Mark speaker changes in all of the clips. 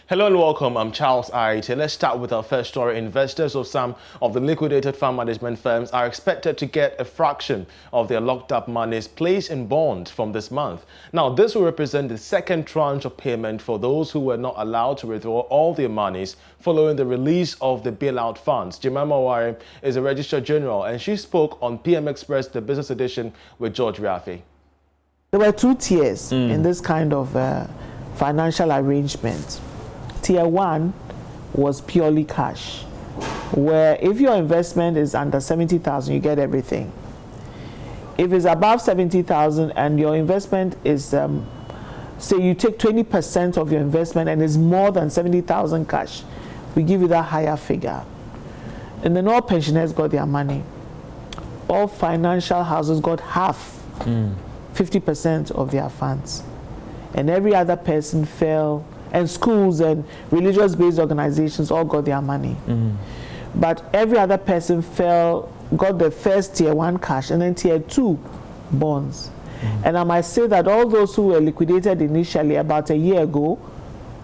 Speaker 1: Hello and welcome. I'm Charles Aite. Let's start with our first story. Investors of some of the liquidated fund management firms are expected to get a fraction of their locked up monies placed in bonds from this month. Now, this will represent the second tranche of payment for those who were not allowed to withdraw all their monies following the release of the bailout funds. Jemima Wari is a Registrar General, and she spoke on PM Express, the business edition, with George Rafi.
Speaker 2: There were two tiers in this kind of financial arrangement. Tier 1 was purely cash, where if your investment is under 70,000, you get everything. If it's above 70,000 and your investment is, say you take 20% of your investment and it's more than 70,000 cash, we give you that higher figure. And then all pensioners got their money. All financial houses got half, 50% of their funds. And every other person fell, and schools and religious-based organizations all got their money. But every other person got the first tier 1 cash and then tier 2 bonds. And I might say that all those who were liquidated initially about a year ago,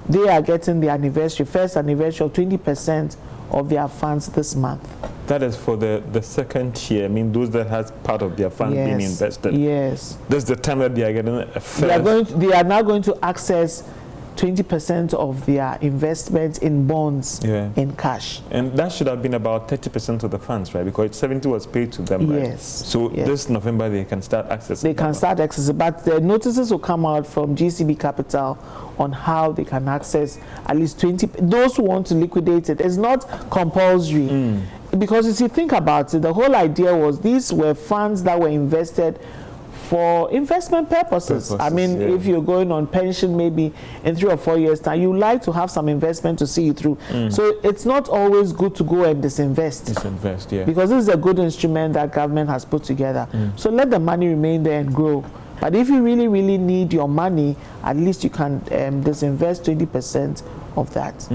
Speaker 2: they are getting the first anniversary of 20% of their funds this month.
Speaker 3: That is for the second tier. I mean, those that has part of their funds being invested.
Speaker 2: Yes.
Speaker 3: That's the time that they are getting a first.
Speaker 2: They are now going to access 20% of their investment in bonds in cash.
Speaker 3: And that should have been about 30% of the funds, right? Because 70 was paid to them, right?
Speaker 2: Yes.
Speaker 3: So this November they can start accessing.
Speaker 2: They can start accessing, but the notices will come out from GCB Capital on how they can access at least 20. Those who want to liquidate it, it's not compulsory. Because if you think about it, the whole idea was these were funds that were invested for investment purposes. I mean, if you're going on pension maybe in 3 or 4 years time, you like to have some investment to see you through. So it's not always good to go and disinvest. Because this is a good instrument that government has put together. So let the money remain there and grow. But if you really, really need your money, at least you can disinvest 20% of that.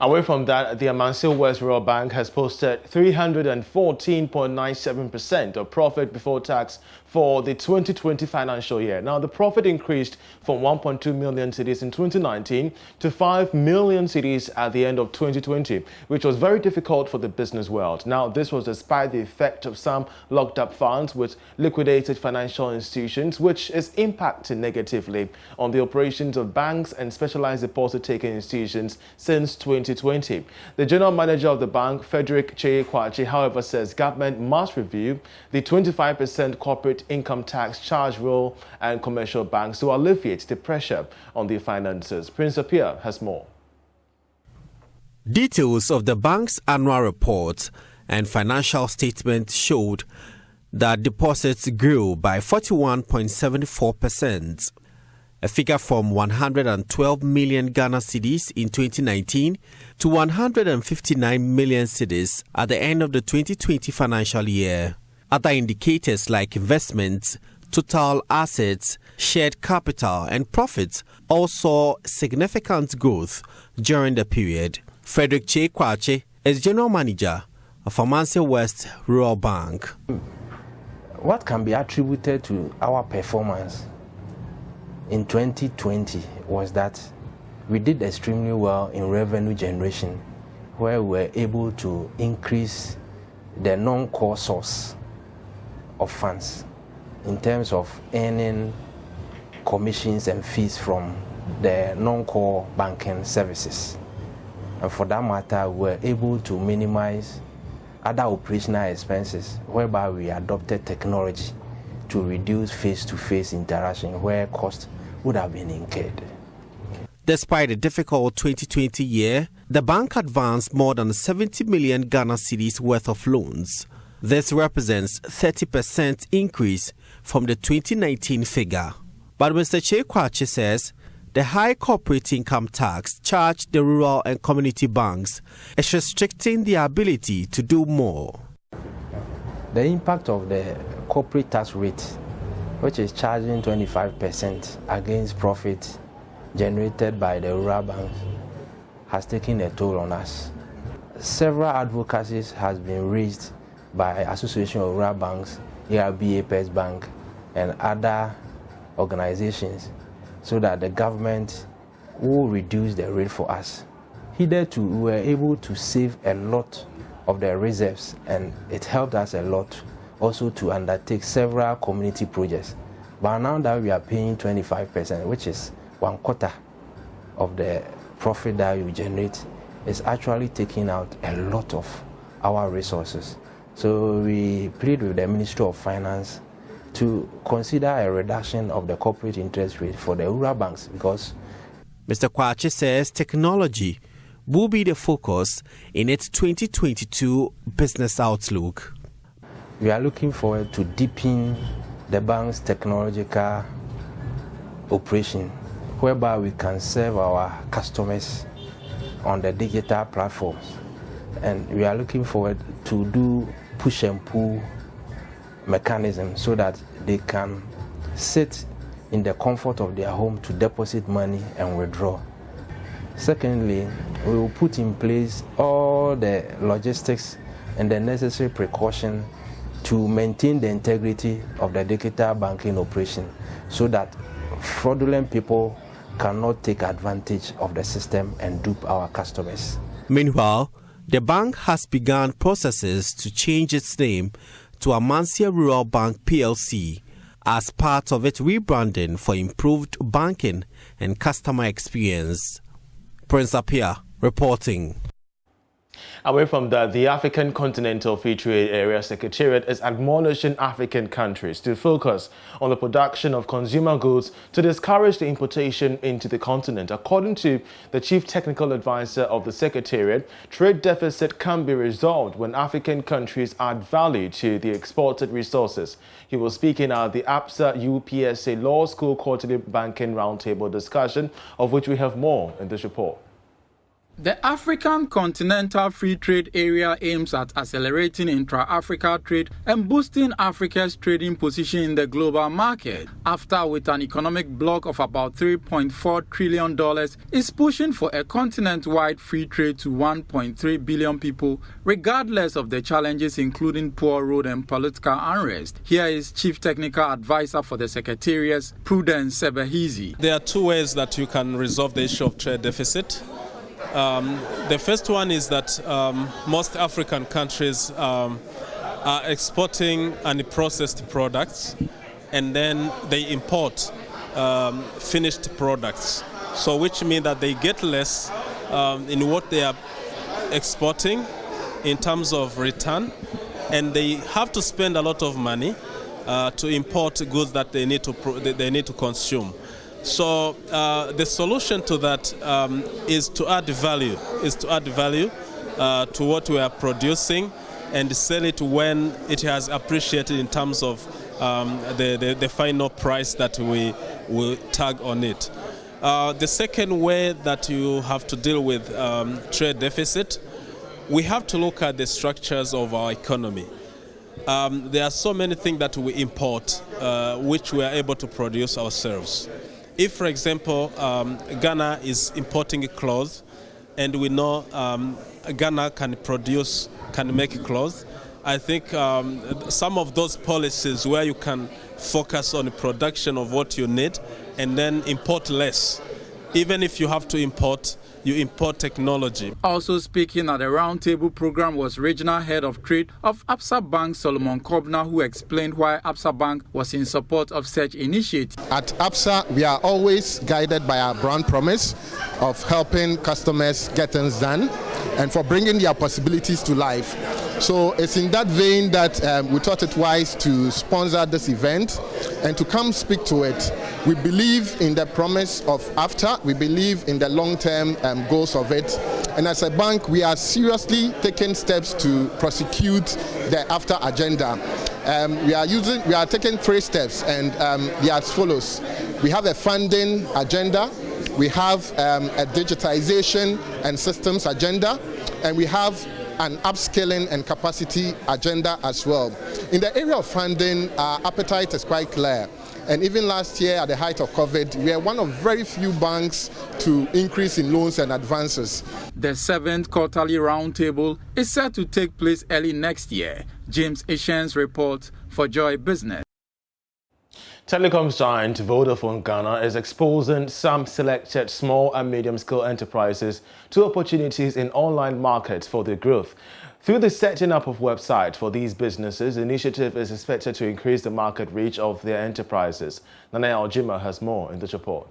Speaker 1: Away from that, the Amansie West Bank has posted 314.97% of profit before tax for the 2020 financial year. Now, the profit increased from 1.2 million cedis in 2019 to 5 million cedis at the end of 2020, which was very difficult for the business world. Now, this was despite the effect of some locked up funds with liquidated financial institutions, which is impacting negatively on the operations of banks and specialized deposit-taking institutions since 2020. The general manager of the bank, Frederick Kwachi, however, says government must review the 25% corporate income tax charge rule and commercial banks to alleviate the pressure on their finances. Prince Apia has more.
Speaker 4: Details of the bank's annual report and financial statement showed that deposits grew by 41.74%. A figure from 112 million Ghana cedis in 2019 to 159 million cedis at the end of the 2020 financial year. Other indicators like investments, total assets, shared capital, and profits all saw significant growth during the period. Frederick Kwachi is General Manager of Amansie West Rural Bank.
Speaker 5: What can be attributed to our performance in 2020 was that we did extremely well in revenue generation, where we were able to increase the non-core source of funds in terms of earning commissions and fees from the non-core banking services. And for that matter, we were able to minimize other operational expenses, whereby we adopted technology to reduce face-to-face interaction where costs would have been incurred.
Speaker 4: Despite a difficult 2020 year, the bank advanced more than 70 million Ghana cedis worth of loans. This represents 30% increase from the 2019 figure. But Mr. Kwachi says the high corporate income tax charged the rural and community banks is restricting their ability to do more.
Speaker 5: The impact of the corporate tax rate, which is charging 25% against profit generated by the rural banks, has taken a toll on us. Several advocacies has been raised by Association of Rural Banks, ARB, Apex Bank, and other organizations, so that the government will reduce the rate for us. Hitherto, we were able to save a lot of the reserves, and it helped us a lot also to undertake several community projects. But now that we are paying 25%, which is 1/4 of the profit that you generate, is actually taking out a lot of our resources. So we plead with the Ministry of Finance to consider a reduction of the corporate interest rate for the rural banks, because
Speaker 4: Mr. Kwache says technology will be the focus in its 2022 business outlook.
Speaker 5: We are looking forward to deepen the bank's technological operation, whereby we can serve our customers on the digital platforms. And we are looking forward to do push and pull mechanism so that they can sit in the comfort of their home to deposit money and withdraw. Secondly, we will put in place all the logistics and the necessary precaution to maintain the integrity of the digital banking operation so that fraudulent people cannot take advantage of the system and dupe our customers.
Speaker 4: Meanwhile, the bank has begun processes to change its name to Amansie Rural Bank PLC as part of its rebranding for improved banking and customer experience. Prince Apia reporting.
Speaker 1: Away from that, the African Continental Free Trade Area Secretariat is admonishing African countries to focus on the production of consumer goods to discourage the importation into the continent. According to the Chief Technical Advisor of the Secretariat, trade deficit can be resolved when African countries add value to the exported resources. He was speaking at the APSA UPSA Law School Quarterly Banking Roundtable discussion, of which we have more in this report.
Speaker 6: The African Continental Free Trade Area aims at accelerating intra-Africa trade and boosting Africa's trading position in the global market. After, with an economic bloc of about $3.4 trillion, is pushing for a continent-wide free trade to 1.3 billion people, regardless of the challenges including poor road and political unrest. Here is Chief Technical Advisor for the Secretariat, Prudence Sebehizi.
Speaker 7: There are two ways that you can resolve the issue of trade deficit. The first one is that most African countries are exporting unprocessed products, and then they import finished products. So which means that they get less in what they are exporting in terms of return, and they have to spend a lot of money to import goods that they need to consume. So the solution to that is to add value, to what we are producing and sell it when it has appreciated in terms of the final price that we will tag on it. The second way that you have to deal with trade deficit, we have to look at the structures of our economy. There are so many things that we import which we are able to produce ourselves. If, for example, Ghana is importing clothes, and we know Ghana can make clothes, I think some of those policies where you can focus on the production of what you need and then import less. Even if you have to import, you import technology.
Speaker 6: Also speaking at the roundtable program was Regional Head of Trade of APSA Bank, Solomon Kobna, who explained why APSA Bank was in support of such initiative.
Speaker 8: At APSA, we are always guided by our brand promise of helping customers get things done and for bringing their possibilities to life. So it's in that vein that we thought it wise to sponsor this event and to come speak to it. We believe in the promise of AFTA. We believe in the long-term goals of it. And as a bank, we are seriously taking steps to prosecute the AFTA agenda. We are taking 3 steps, and they are as follows. We have a funding agenda. We have a digitization and systems agenda, and we have an upskilling and capacity agenda as well. In the area of funding, our appetite is quite clear. And even last year, at the height of COVID, we are one of very few banks to increase in loans and advances.
Speaker 6: The 7th quarterly roundtable is set to take place early next year. James Ishen's report for Joy Business.
Speaker 1: Telecoms giant Vodafone Ghana is exposing some selected small and medium-scale enterprises to opportunities in online markets for their growth. Through the setting up of websites for these businesses, the initiative is expected to increase the market reach of their enterprises. Nana Aljima has more in this report.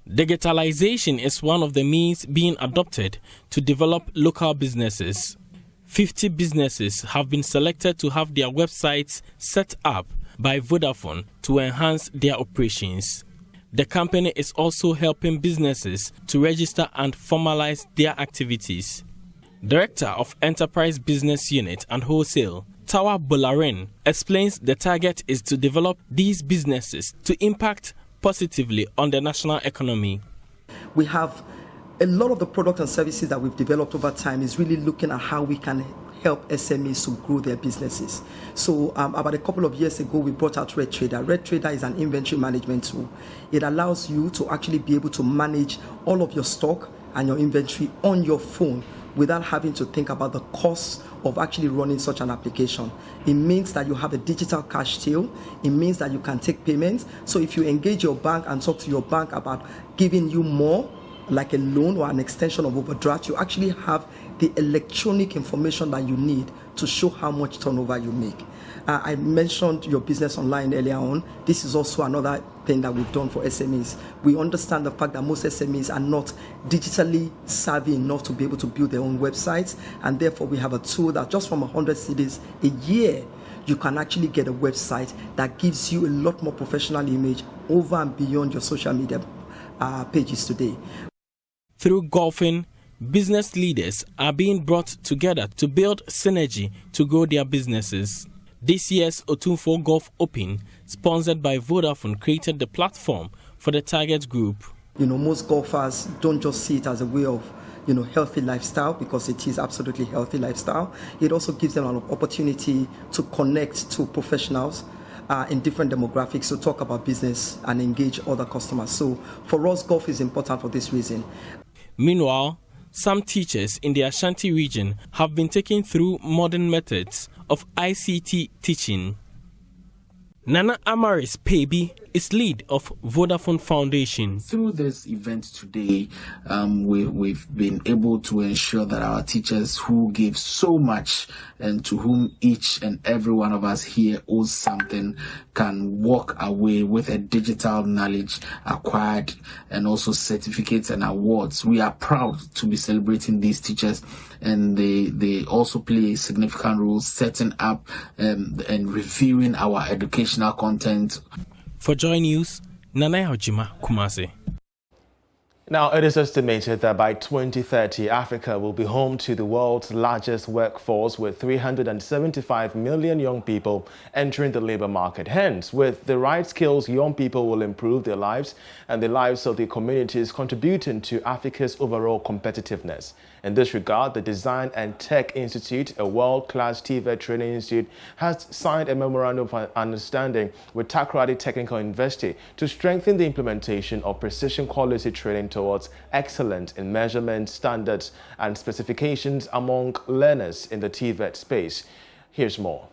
Speaker 9: Digitalization is one of the means being adopted to develop local businesses. 50 businesses have been selected to have their websites set up by Vodafone to enhance their operations. The company is also helping businesses to register and formalize their activities. Director of Enterprise Business Unit and Wholesale, Tawa Bolaren, explains the target is to develop these businesses to impact positively on the national economy.
Speaker 10: We have a lot of the products and services that we've developed over time is really looking at how we can help SMEs to grow their businesses. So about a couple of years ago, we brought out Red Trader. Red Trader is an inventory management tool. It allows you to actually be able to manage all of your stock and your inventory on your phone without having to think about the costs of actually running such an application. It means that you have a digital cash till. It means that you can take payments. So if you engage your bank and talk to your bank about giving you more, like a loan or an extension of overdraft, you actually have the electronic information that you need to show how much turnover you make. I mentioned your business online earlier on. This is also another thing that we've done for SMEs. We understand the fact that most SMEs are not digitally savvy enough to be able to build their own websites, and therefore we have a tool that just from 100 cedis a year, you can actually get a website that gives you a lot more professional image over and beyond your social media pages today.
Speaker 9: Through golfing, business leaders are being brought together to build synergy to grow their businesses. This year's Otunfo Golf Open, sponsored by Vodafone, created the platform for the target group.
Speaker 10: Most golfers don't just see it as a way of healthy lifestyle, because it is absolutely healthy lifestyle. It also gives them an opportunity to connect to professionals in different demographics to talk about business and engage other customers. So for us, golf is important for this reason.
Speaker 9: Meanwhile, some teachers in the Ashanti region have been taken through modern methods of ICT teaching. Nana Amaris Pebi is lead of Vodafone Foundation.
Speaker 11: Through this event today, we've been able to ensure that our teachers who give so much and to whom each and every one of us here owes something can walk away with a digital knowledge acquired and also certificates and awards. We are proud to be celebrating these teachers, and they also play a significant role setting up and reviewing our educational content.
Speaker 9: For JoyNews, Nana Aljima, Kumasi.
Speaker 1: Now, it is estimated that by 2030, Africa will be home to the world's largest workforce, with 375 million young people entering the labor market. Hence, with the right skills, young people will improve their lives and the lives of their communities, contributing to Africa's overall competitiveness. In this regard, the Design and Tech Institute, a world-class TVET training institute, has signed a memorandum of understanding with Takoradi Technical University to strengthen the implementation of precision quality training towards excellence in measurement standards and specifications among learners in the TVET space. Here's more.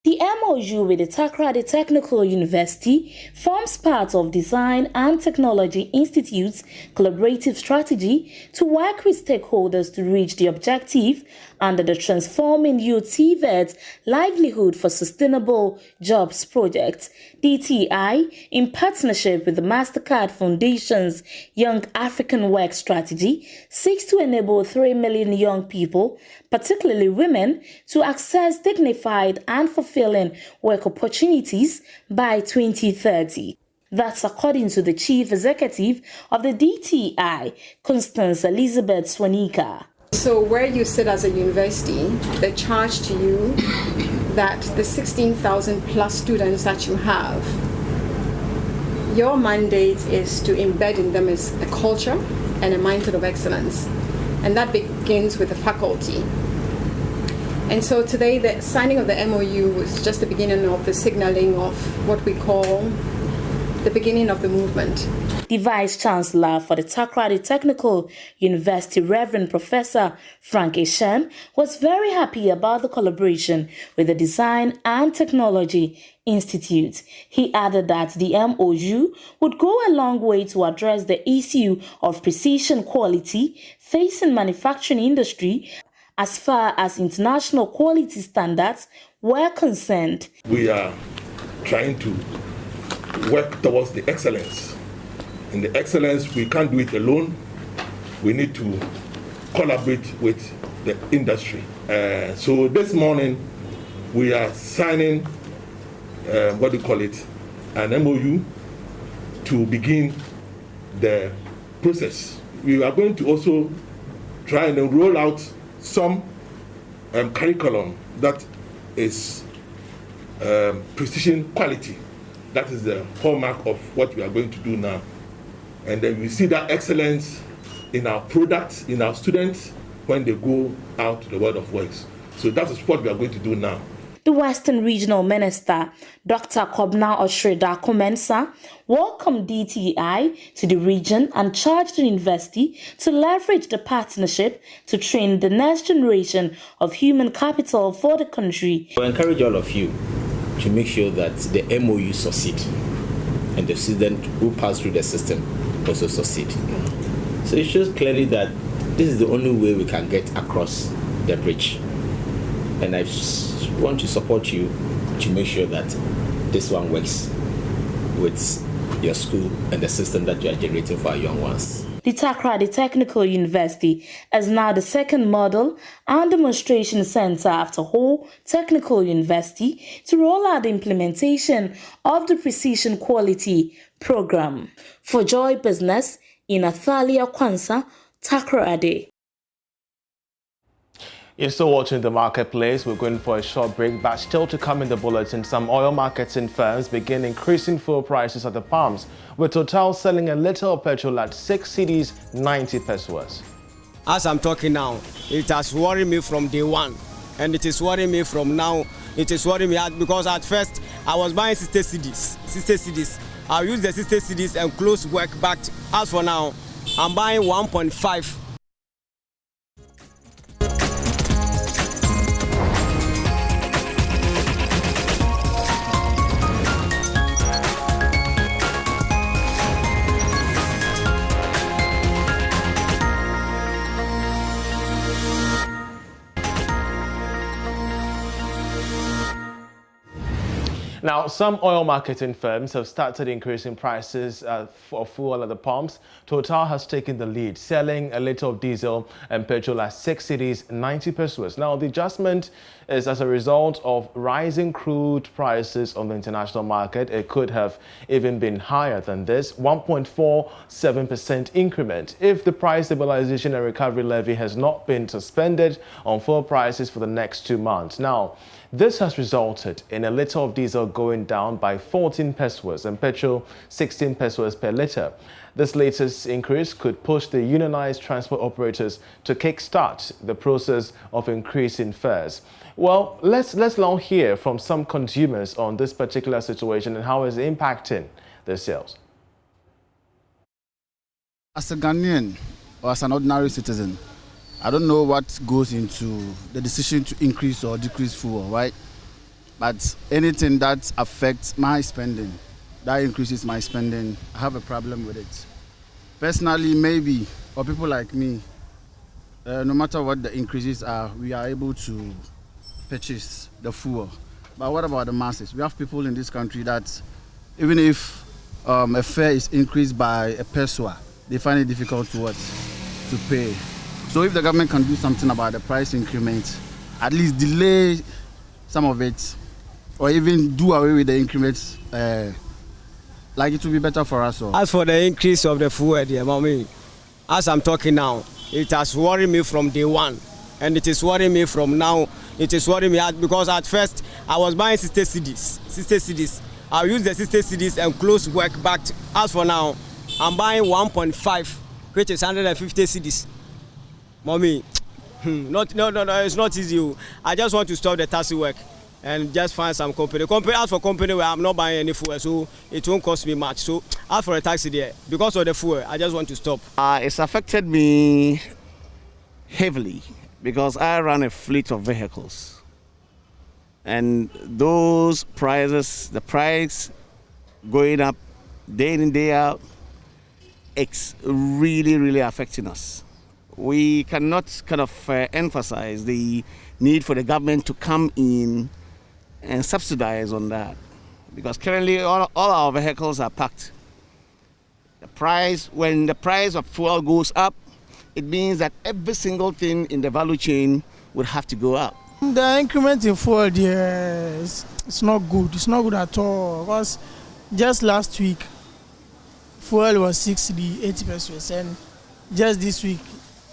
Speaker 12: The MOU with the Takoradi Technical University forms part of Design and Technology Institute's collaborative strategy to work with stakeholders to reach the objective under the Transforming Youth TVET Livelihood for Sustainable Jobs project. DTI, in partnership with the MasterCard Foundation's Young African Work Strategy, seeks to enable 3 million young people, particularly women, to access dignified and fulfilling work opportunities by 2030. That's according to the Chief Executive of the DTI, Constance Elizabeth Swanika.
Speaker 13: So where you sit as a university, the charge to you that the 16,000 plus students that you have, your mandate is to embed in them is a culture and a mindset of excellence. And that begins with the faculty. And so today the signing of the MOU was just the beginning of the signaling of what we call the beginning of the movement.
Speaker 12: The Vice Chancellor for the Takoradi Technical University, Reverend Professor Frank Eshem, was very happy about the collaboration with the Design and Technology Institute. He added that the MOU would go a long way to address the issue of precision quality facing manufacturing industry as far as international quality standards were concerned.
Speaker 14: We are trying to work towards the excellence. In the excellence, we can't do it alone. We need to collaborate with the industry. So this morning, we are signing, an MOU to begin the process. We are going to also try and roll out some curriculum that is precision quality. That is the hallmark of what we are going to do now. And then we see that excellence in our products, in our students, when they go out to the world of works. So that is what we are going to do now.
Speaker 12: The Western Regional Minister, Dr. Kobna Oshreda Komensa, welcomed DTI to the region and charged the university to leverage the partnership to train the next generation of human capital for the country.
Speaker 15: I encourage all of you to make sure that the MOU succeed and the student who pass through the system also succeed. So it shows clearly that this is the only way we can get across the bridge. And I want to support you to make sure that this one works with your school and the system that you are generating for our young ones.
Speaker 12: The Takoradi Technical University is now the second model and demonstration center after Ho Technical University to roll out the implementation of the Precision Quality Program. For Joy Business, in Athalia Kwanza, Takoradi.
Speaker 1: You're still watching The Marketplace. We're going for a short break, but still to come in the bulletin, some oil marketing firms begin increasing fuel prices at the pumps, with Total selling a liter of petrol at 6 cedis 90 pesos.
Speaker 16: As I'm talking now, it has worried me from day one, and it is worrying me from now. It is worrying me because at first I was buying 60 cedis. I'll use the 60 cedis and close work back. As for now, I'm buying 1.5.
Speaker 1: Now, some oil marketing firms have started increasing prices for fuel at the pumps. Total has taken the lead, selling a liter of diesel and petrol at 6 cedis 90 pesos. Now, the adjustment is as a result of rising crude prices on the international market. It could have even been higher than this, 1.47% increment, if the price stabilization and recovery levy has not been suspended on fuel prices for the next 2 months. Now, this has resulted in a liter of diesel going down by 14 pesos and petrol 16 pesos per liter. This latest increase could push the unionized transport operators to kickstart the process of increasing fares. Well, let's now hear from some consumers on this particular situation and how it's impacting their sales.
Speaker 17: As a Ghanaian or as an ordinary citizen, I don't know what goes into the decision to increase or decrease fuel, right? But anything that affects my spending, that increases my spending, I have a problem with it. Personally, maybe, or people like me, no matter what the increases are, we are able to purchase the fuel. But what about the masses? We have people in this country that even if a fare is increased by a peso, they find it difficult to pay. So if the government can do something about the price increment, at least delay some of it, or even do away with the increments, like it will be better for us all.
Speaker 16: As for the increase of the fuel, as I'm talking now, it has worried me from day one, and it is worrying me from now. It is worrying me because at first I was buying 60 cedis. I'll use the 60 cedis and close work back. As for now, I'm buying 1.5, which is 150 cedis. Mommy, no, it's not easy. I just want to stop the taxi work. and just find some company. As for company where I'm not buying any fuel, so it won't cost me much. So as for a taxi there, because of the fuel, I just want to stop.
Speaker 18: It's affected me heavily because I run a fleet of vehicles. And those prices, the price going up day in, day out, it's really affecting us. We cannot kind of emphasize the need for the government to come in and subsidize on that, because currently all our vehicles are parked. When the price of fuel goes up, it means that every single thing in the value chain would have to go up.
Speaker 19: The increment in fuel, it's not good. It's not good at all, because just last week, fuel was 60, 80 pesos, and just this week,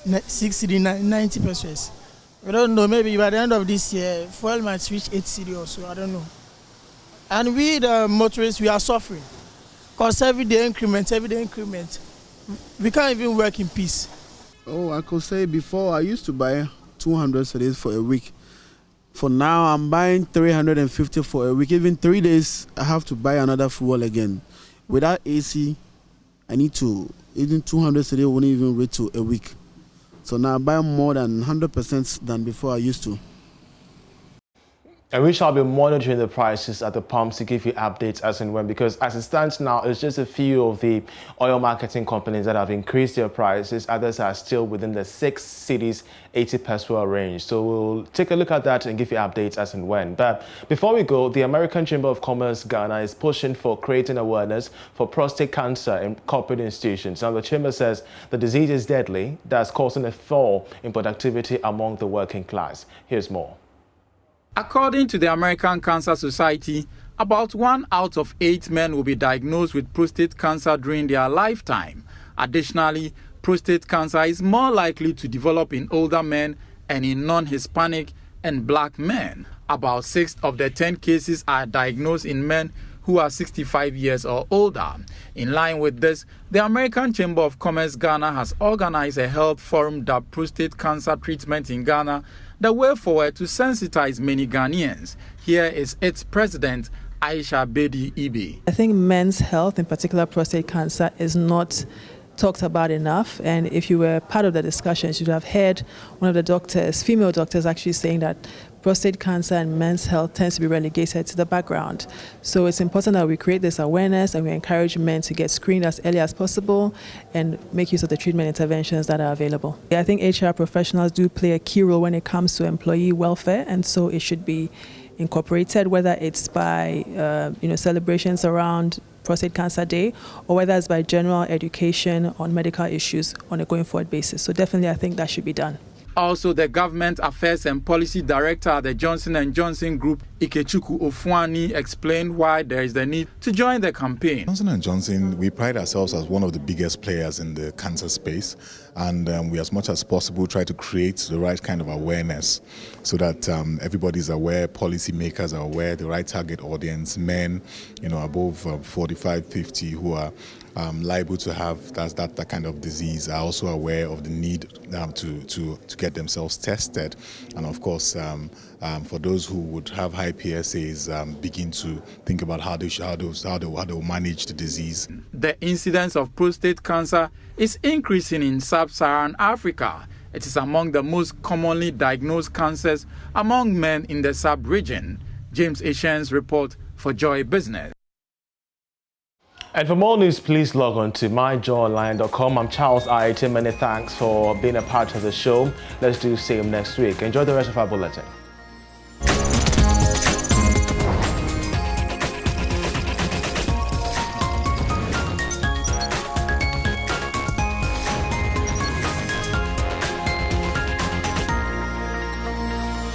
Speaker 19: 60, 90 pesos. We don't know, maybe by the end of this year, fuel might reach 80 or so, I don't know. And we, the motorists, we are suffering. Because every day increment, we can't even work in peace.
Speaker 17: Oh, I could say before I used to buy 200 cedis for a week. For now, I'm buying 350 for a week. Even 3 days, I have to buy another fuel again. Without AC, I need to, even 200 cedis won't even reach to a week. So now I buy more than 100% than before I used to.
Speaker 1: And we shall be monitoring the prices at the pumps to give you updates as and when, because as it stands now, it's just a few of the oil marketing companies that have increased their prices. Others are still within the 6 cedis, 80 peso range. So we'll take a look at that and give you updates as and when. But before we go, the American Chamber of Commerce Ghana is pushing for creating awareness for prostate cancer in corporate institutions. Now, the chamber says the disease is deadly, that's causing a fall in productivity among the working class. Here's more.
Speaker 6: According to the American Cancer Society, about 1 out of 8 men will be diagnosed with prostate cancer during their lifetime. Additionally, prostate cancer is more likely to develop in older men and in non-Hispanic and black men. About 6 of the 10 cases are diagnosed in men who are 65 years or older. In line with this, the American Chamber of Commerce Ghana has organized a health forum dubbed Prostate Cancer Treatment in Ghana, the way forward to sensitize many Ghanaians. Here is its president, Aisha Bedi Ibe.
Speaker 20: I think men's health, in particular prostate cancer, is not talked about enough. And if you were part of the discussions, you'd have heard one of the doctors, female doctors, actually saying that prostate cancer and men's health tends to be relegated to the background. So it's important that we create this awareness and we encourage men to get screened as early as possible and make use of the treatment interventions that are available. I think HR professionals do play a key role when it comes to employee welfare, and so it should be incorporated, whether it's by celebrations around Prostate Cancer Day, or whether it's by general education on medical issues on a going forward basis. So definitely I think that should be done.
Speaker 6: Also, the Government Affairs and Policy Director at the Johnson & Johnson Group, Ikechukwu Ofuani, explained why there is the need to join the campaign.
Speaker 21: Johnson & Johnson, we pride ourselves as one of the biggest players in the cancer space, and we as much as possible try to create the right kind of awareness so that everybody's aware, policymakers are aware, the right target audience, men, above 45, 50 who are liable to have that kind of disease are also aware of the need to get themselves tested, and of course for those who would have high PSAs, begin to think about how they will manage the disease.
Speaker 6: The incidence of prostate cancer is increasing in sub-Saharan Africa. It is among the most commonly diagnosed cancers among men in the sub-region. James Asian's report for Joy Business.
Speaker 1: And for more news, please log on to myjoyonline.com. I'm Charles Aite. Many thanks for being a part of the show. Let's do the same next week. Enjoy the rest of our bulletin.